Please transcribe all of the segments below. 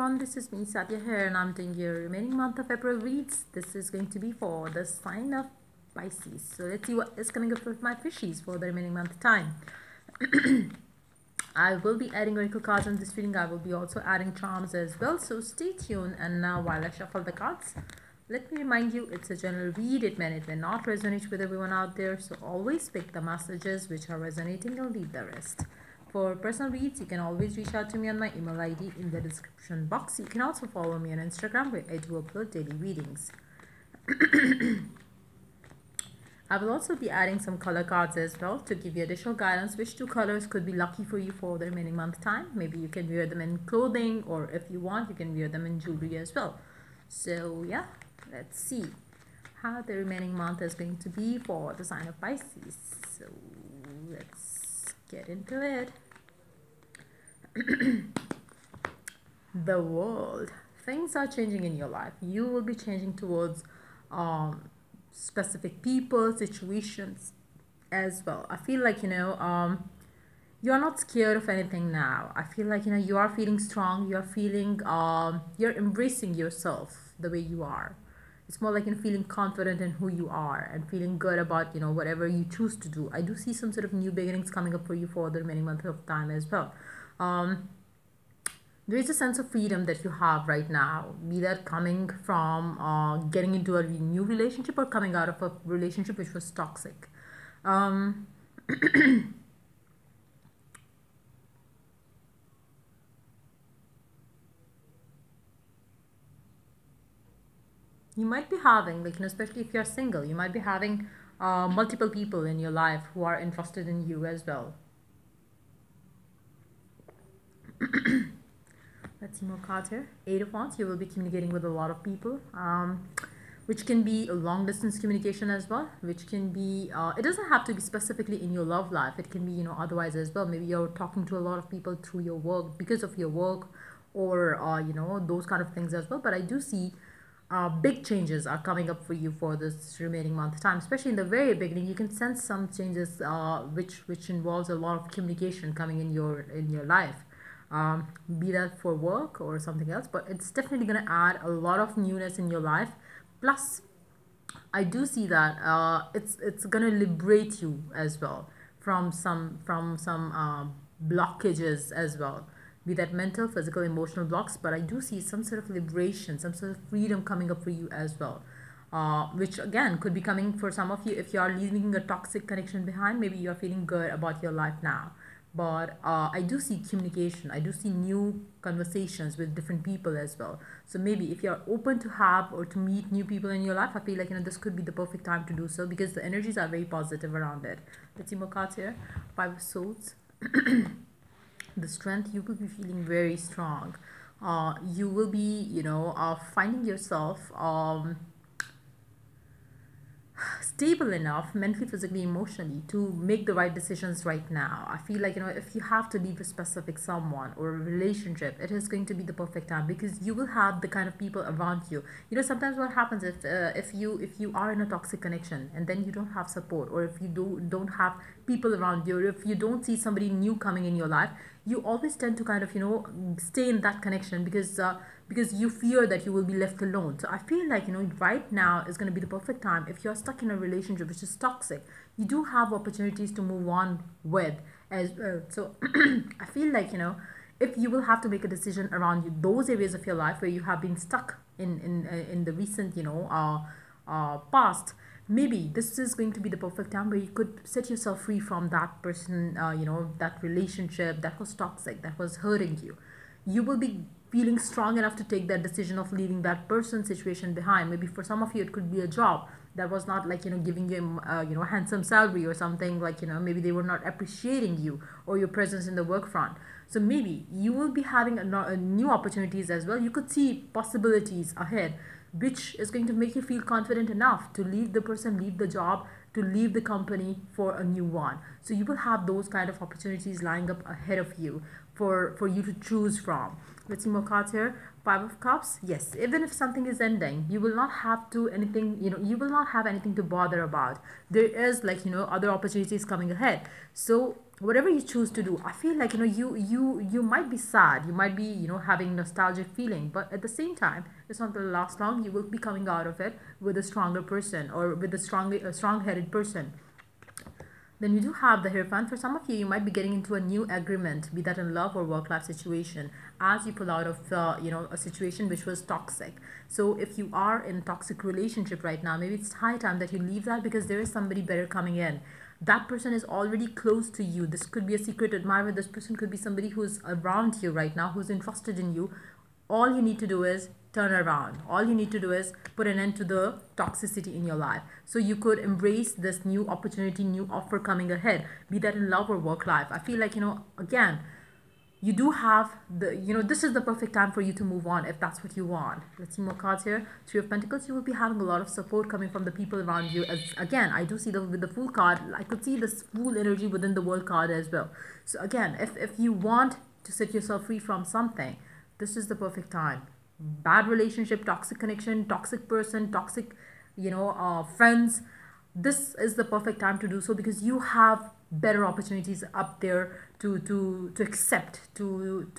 everyone, this is me Satya here and I'm doing your remaining month of April reads. This is going to be for the sign of Pisces. So let's see what is coming up with my fishies for the remaining month time. I will be adding oracle cards in this reading. I will be also adding charms as well. So stay tuned, and now while I shuffle the cards, let me remind you it's a general read. It may not resonate with everyone out there. So always pick the messages which are resonating and leave the rest. For personal reads, you can always reach out to me on my email ID in the description box. You can also follow me on Instagram where I do upload daily readings. I will also be adding some color cards as well to give you additional guidance which two colors could be lucky for you for the remaining month time. Maybe you can wear them in clothing, or if you want you can wear them in jewelry as well. So yeah, let's see how the remaining month is going to be for the sign of Pisces. So let's get into it. The world. Things are changing in your life. You will be changing towards specific people, situations as well. I feel like you're not scared of anything now. I feel like you are feeling strong. You're feeling you're embracing yourself the way you are. It's more like feeling confident in who you are and feeling good about whatever you choose to do. I do see some sort of new beginnings coming up for you for the remaining month of time as well. There is a sense of freedom that you have right now, be that coming from getting into a new relationship or coming out of a relationship which was toxic. You might be having, especially if you're single, you might be having multiple people in your life who are interested in you as well. Let's see more cards here. Eight of Wands. You will be communicating with a lot of people, which can be a long distance communication as well, which can be it doesn't have to be specifically in your love life. It can be otherwise as well. Maybe you're talking to a lot of people through your work, because of your work, or those kind of things as well. But I do see big changes are coming up for you for this remaining month time, especially in the very beginning. You can sense some changes which involves a lot of communication coming in your life, be that for work or something else. But it's definitely going to add a lot of newness in your life. Plus I do see that it's going to liberate you as well from some blockages as well, be that mental, physical, emotional blocks. But I do see some sort of liberation, some sort of freedom coming up for you as well, which again could be coming for some of you if you are leaving a toxic connection behind. Maybe you are feeling good about your life now, but I do see communication. I do see new conversations with different people as well. So maybe if you're open to have or to meet new people in your life, I feel like this could be the perfect time to do so, because the energies are very positive around it. Let's see more cards here. Five of Swords. The strength. You will be feeling very strong. You will be finding yourself stable enough mentally, physically, emotionally to make the right decisions right now. I feel like if you have to leave a specific someone or a relationship, it is going to be the perfect time, because you will have the kind of people around you. Sometimes what happens if you are in a toxic connection and then you don't have support, or if you don't have people around you, or if you don't see somebody new coming in your life, you always tend to kind of stay in that connection because you fear that you will be left alone. So I feel like right now is going to be the perfect time. If you're stuck in a relationship which is toxic, you do have opportunities to move on with as well. So I feel like if you will have to make a decision around those areas of your life where you have been stuck in the recent past, maybe this is going to be the perfect time where you could set yourself free from that person, that relationship that was toxic, that was hurting you. You will be feeling strong enough to take that decision of leaving that person, situation behind. Maybe for some of you it could be a job that was not giving you a handsome salary or something, maybe they were not appreciating you or your presence in the work front. So maybe you will be having a new opportunities as well. You could see possibilities ahead, which is going to make you feel confident enough to leave the person, leave the job, to leave the company for a new one. So you will have those kind of opportunities lying up ahead of you for you to choose from. Let's see more cards here. Five of Cups. Yes, even if something is ending, you will not have to anything, you will not have anything to bother about. There is, like, other opportunities coming ahead. So whatever you choose to do, I feel like, you might be sad, you might be, having nostalgic feeling, but at the same time, it's not going to last long. You will be coming out of it with a stronger person, or with a strong-headed person. Then you do have the Hierophant. For some of you, you might be getting into a new agreement, be that in love or work-life situation, as you pull out of a situation which was toxic. So if you are in a toxic relationship right now, maybe it's high time that you leave that, because there is somebody better coming in. That person is already close to you. This could be a secret admirer. This person could be somebody who's around you right now, who's interested in you. All you need to do is turn around. All you need to do is put an end to the toxicity in your life. So you could embrace this new opportunity, new offer coming ahead, be that in love or work life. I feel like, again, you do have this is the perfect time for you to move on if that's what you want. Let's see more cards here. Three of Pentacles. You will be having a lot of support coming from the people around you. As again, I do see with the Fool card, I could see this Fool energy within the World card as well. So again, if you want to set yourself free from something, this is the perfect time. Bad relationship, toxic connection, toxic person, toxic friends, this is the perfect time to do so, because you have better opportunities up there to accept, to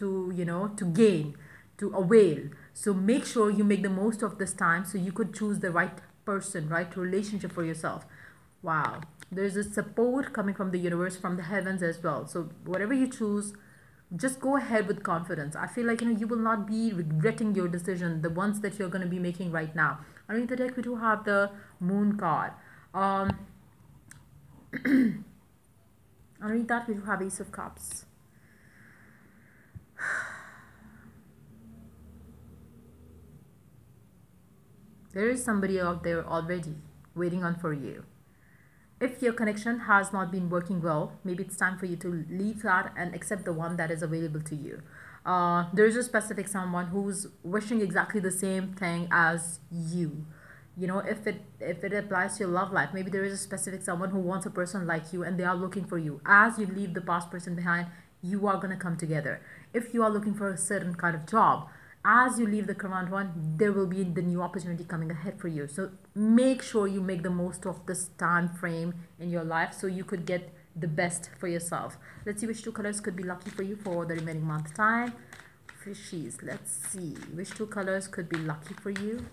gain, to avail. So make sure you make the most of this time, so you could choose the right person, right relationship for yourself. Wow, there's a support coming from the universe, from the heavens as well. So whatever you choose, just go ahead with confidence. I feel like you will not be regretting your decision, the ones that you're going to be making right now. Underneath the deck, we do have the Moon card. Underneath that, we do have Ace of Cups. There is somebody out there already waiting on for you. If your connection has not been working well, maybe it's time for you to leave that and accept the one that is available to you. There's a specific someone who's wishing exactly the same thing as you. If it applies to your love life, maybe there is a specific someone who wants a person like you, and they are looking for you. As you leave the past person behind, you are going to come together. If you are looking for a certain kind of job, as you leave the current one, there will be the new opportunity coming ahead for you. So make sure you make the most of this time frame in your life, so you could get the best for yourself. Let's see which two colors could be lucky for you for the remaining month time. Fishies, let's see which two colors could be lucky for you.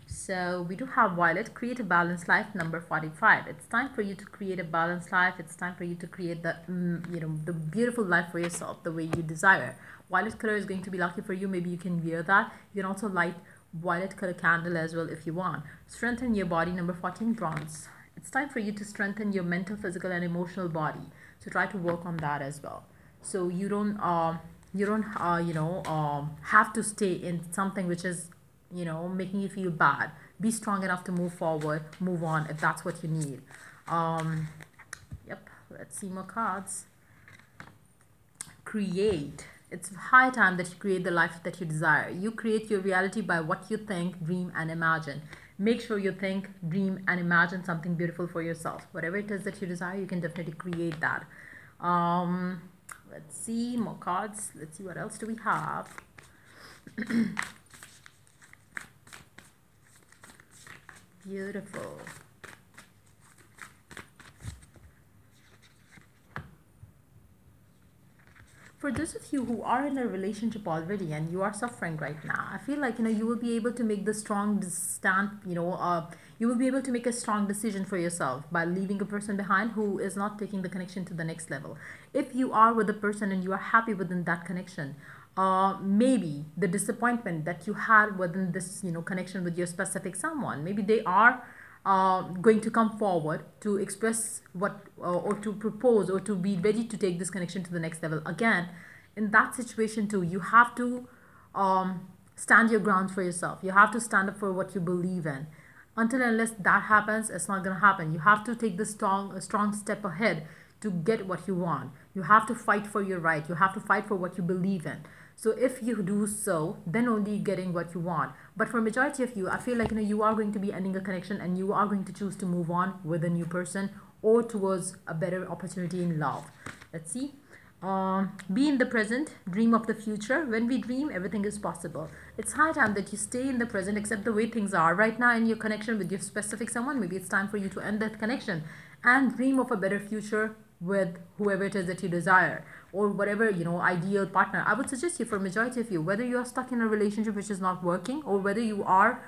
So we do have Violet. Create a balanced life, number 45. It's time for you to create a balanced life. It's time for you to create the the beautiful life for yourself, the way you desire. Violet color is going to be lucky for you. Maybe you can wear that. You can also light violet color candle as well if you want. Strengthen your body, number 14, Bronze. It's time for you to strengthen your mental, physical, and emotional body. So try to work on that as well. So you don't have to stay in something which is making you feel bad. Be strong enough to move forward, move on if that's what you need. Yep, let's see more cards. Create. It's high time that you create the life that you desire. You create your reality by what you think, dream, and imagine. Make sure you think, dream, and imagine something beautiful for yourself. Whatever it is that you desire, you can definitely create that. Let's see more cards. Let's see what else do we have. Beautiful. For those of you who are in a relationship already and you are suffering right now, I feel like you will be able to make the strong stand. You will be able to make a strong decision for yourself by leaving a person behind who is not taking the connection to the next level. If you are with a person and you are happy within that connection, maybe the disappointment that you had within this connection with your specific someone, maybe they are going to come forward to express what or to propose or to be ready to take this connection to the next level. Again, in that situation too, you have to stand your ground for yourself. You have to stand up for what you believe in. Until and unless that happens, it's not going to happen. You have to take the strong step ahead to get what you want. You have to fight for your right. You have to fight for what you believe in. So if you do so, then only getting what you want. But for majority of you, I feel like you are going to be ending a connection and you are going to choose to move on with a new person or towards a better opportunity in love. Let's see. Be in the present, dream of the future. When we dream, everything is possible. It's high time that you stay in the present, accept the way things are right now in your connection with your specific someone. Maybe it's time for you to end that connection and dream of a better future with whoever it is that you desire, or whatever, ideal partner. I would suggest you, for majority of you, whether you are stuck in a relationship which is not working, or whether you are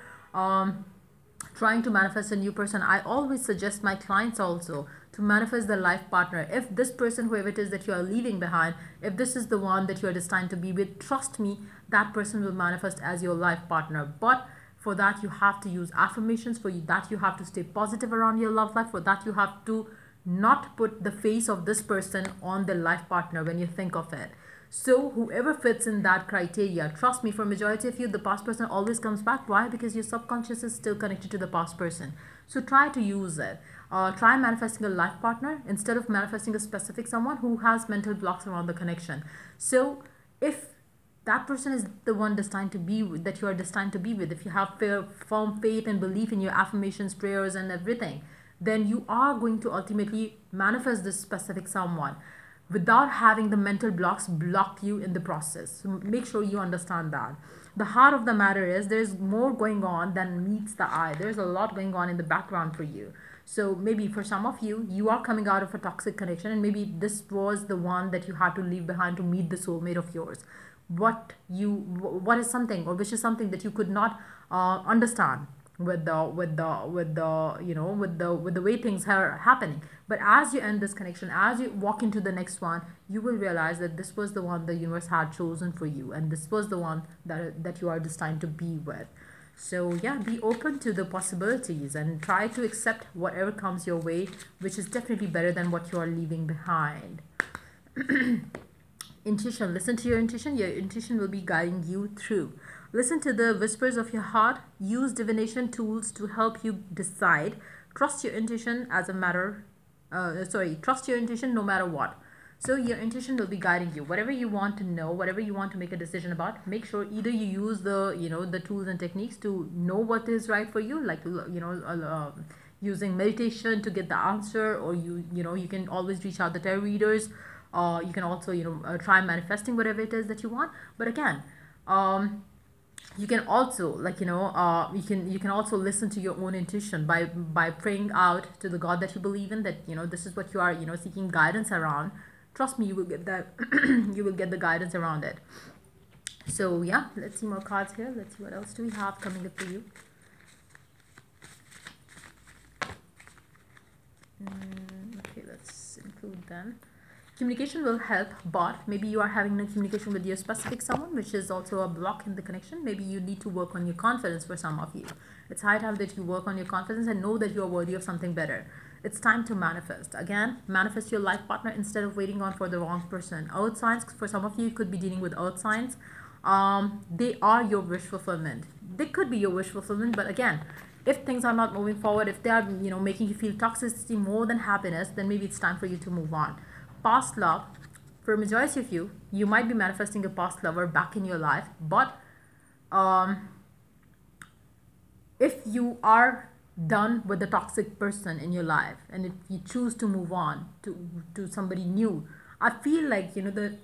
trying to manifest a new person, I always suggest my clients also to manifest the life partner. If this person, whoever it is that you are leaving behind, if this is the one that you are destined to be with, trust me, that person will manifest as your life partner. But for that, you have to use affirmations. For that, you have to stay positive around your love life. For that, you have to not put the face of this person on the life partner when you think of it. So whoever fits in that criteria, trust me, for majority of you, the past person always comes back. Why? Because your subconscious is still connected to the past person. So try to use it. Try manifesting a life partner instead of manifesting a specific someone who has mental blocks around the connection. So if that person is the one destined to be with, that you are destined to be with, if you have firm faith and belief in your affirmations, prayers and everything, then you are going to ultimately manifest this specific someone without having the mental blocks block you in the process. So make sure you understand that. The heart of the matter is there's more going on than meets the eye. There's a lot going on in the background for you. So maybe for some of you, you are coming out of a toxic connection, and maybe this was the one that you had to leave behind to meet the soulmate of yours. What is something, or which is something that you could not understand with the way things are happening. But as you end this connection, as you walk into the next one, you will realize that this was the one the universe had chosen for you, and this was the one that you are destined to be with. So yeah, be open to the possibilities and try to accept whatever comes your way, which is definitely better than what you are leaving behind. Intuition. Listen to your intuition. Your intuition will be guiding you through. Listen to the whispers of your heart. Use divination tools to help you decide. Trust your intuition as a matter. Trust your intuition no matter what. So your intuition will be guiding you. Whatever you want to know, whatever you want to make a decision about, make sure either you use the tools and techniques to know what is right for you, like using meditation to get the answer, or you can always reach out the tarot readers. You can also try manifesting whatever it is that you want. But again, you can also you can also listen to your own intuition by praying out to the God that you believe in, that this is what you are seeking guidance around. Trust me, you will get that. You will get the guidance around it. So yeah, let's see more cards here. Let's see what else do we have coming up for you. Okay, let's include them. Communication will help, but maybe you are having no communication with your specific someone, which is also a block in the connection. Maybe you need to work on your confidence. For some of you, it's high time that you work on your confidence and know that you are worthy of something better. It's time to manifest. Again, manifest your life partner instead of waiting on for the wrong person. Earth signs, for some of you could be dealing with earth signs. They are your wish fulfillment. They could be your wish fulfillment, but again, if things are not moving forward, if they are making you feel toxicity more than happiness, then maybe it's time for you to move on. Past love, for a majority of you, you might be manifesting a past lover back in your life, but if you are done with the toxic person in your life, and if you choose to move on to somebody new, I feel like the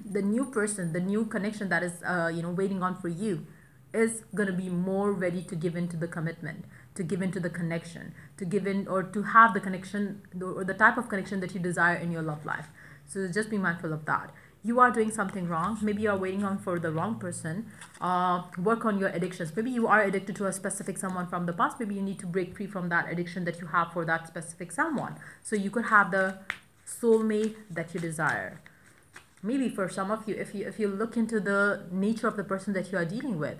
the new person, the new connection that is waiting on for you is going to be more ready to give into the commitment, to give into the connection, to give in, or to have the connection or the type of connection that you desire in your love life. So just be mindful of that. You are doing something wrong. Maybe you are waiting on for the wrong person. Work on your addictions. Maybe you are addicted to a specific someone from the past. Maybe you need to break free from that addiction that you have for that specific someone, so you could have the soulmate that you desire. Maybe for some of you, if you look into the nature of the person that you are dealing with,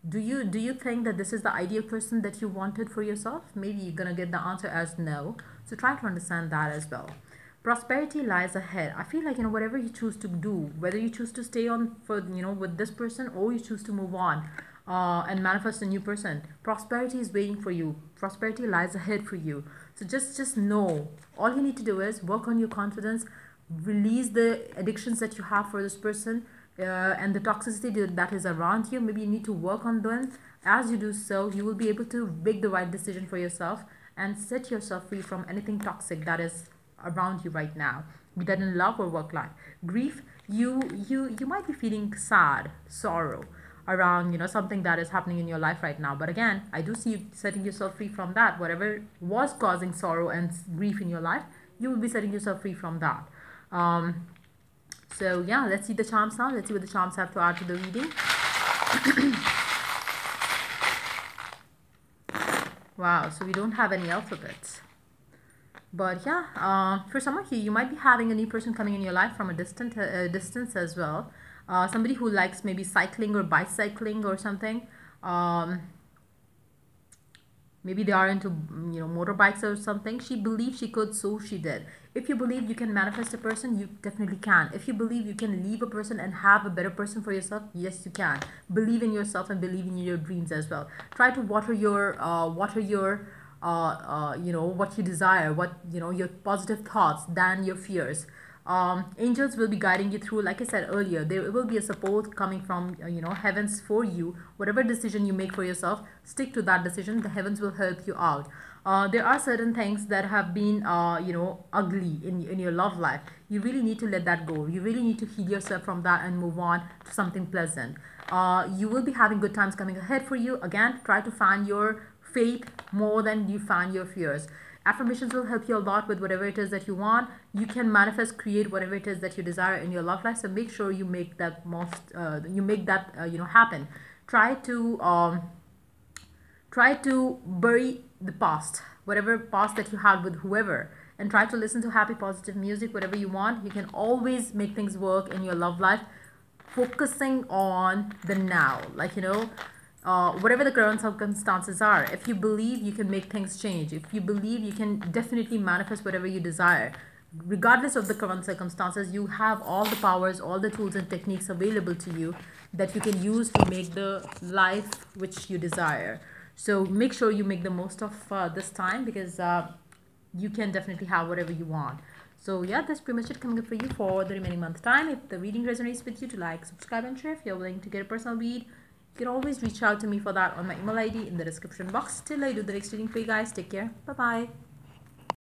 do you think that this is the ideal person that you wanted for yourself? Maybe you're gonna get the answer as no. So try to understand that as well. Prosperity lies ahead. I feel like whatever you choose to do, whether you choose to stay on for with this person, or you choose to move on and manifest a new person, prosperity is waiting for you. Prosperity lies ahead for you. So just know, all you need to do is work on your confidence, release the addictions that you have for this person, and the toxicity that is around you. Maybe you need to work on them. As you do so, you will be able to make the right decision for yourself and set yourself free from anything toxic that is around you right now. be that in love or work life. Grief, you might be feeling sad, sorrow around, you know, something that is happening in your life right now. But again, I do see you setting yourself free from that. Whatever was causing sorrow and grief in your life, you will be setting yourself free from that. So yeah, let's see the charms now. Let's see what the charms have to add to the reading. Wow, so we don't have any alphabets. But yeah, for some of you, you might be having a new person coming in your life from a distance as well. Somebody who likes maybe cycling or bicycling or something. Maybe they are into, you know, motorbikes or something. She believed she could, so she did. If you believe you can manifest a person, you definitely can. If you believe you can leave a person and have a better person for yourself, yes, you can. Believe in yourself and believe in your dreams as well. Try to water your you know, what you desire, what, you know, your positive thoughts than your fears. Angels will be guiding you through. Like I said earlier, there will be a support coming from, you know, heavens for you. Whatever decision you make for yourself, stick to that decision. The heavens will help you out. There are certain things that have been, you know, ugly in your love life. You really need to let that go. You really need to heal yourself from that and move on to something pleasant. You will be having good times coming ahead for you. Again, try to find your faith more than you find your fears. Affirmations will help you a lot with whatever it is that you want. You can manifest, create whatever it is that you desire in your love life. So make sure you make that you know, happen. Try to bury the past, whatever past that you had with whoever, and try to listen to happy, positive music, whatever you want. You can always make things work in your love life, focusing on the now, like, you know, whatever the current circumstances are. If you believe you can make things change, if you believe you can definitely manifest whatever you desire, regardless of the current circumstances, you have all the powers, all the tools and techniques available to you that you can use to make the life which you desire. So make sure you make the most of this time, because you can definitely have whatever you want. So yeah, that's pretty much it coming up for you for the remaining month time. If the reading resonates with you, to like, subscribe and share. If you're willing to get a personal read, you can always reach out to me for that on my email ID in the description box. Till I do the next reading for you guys, take care. Bye bye.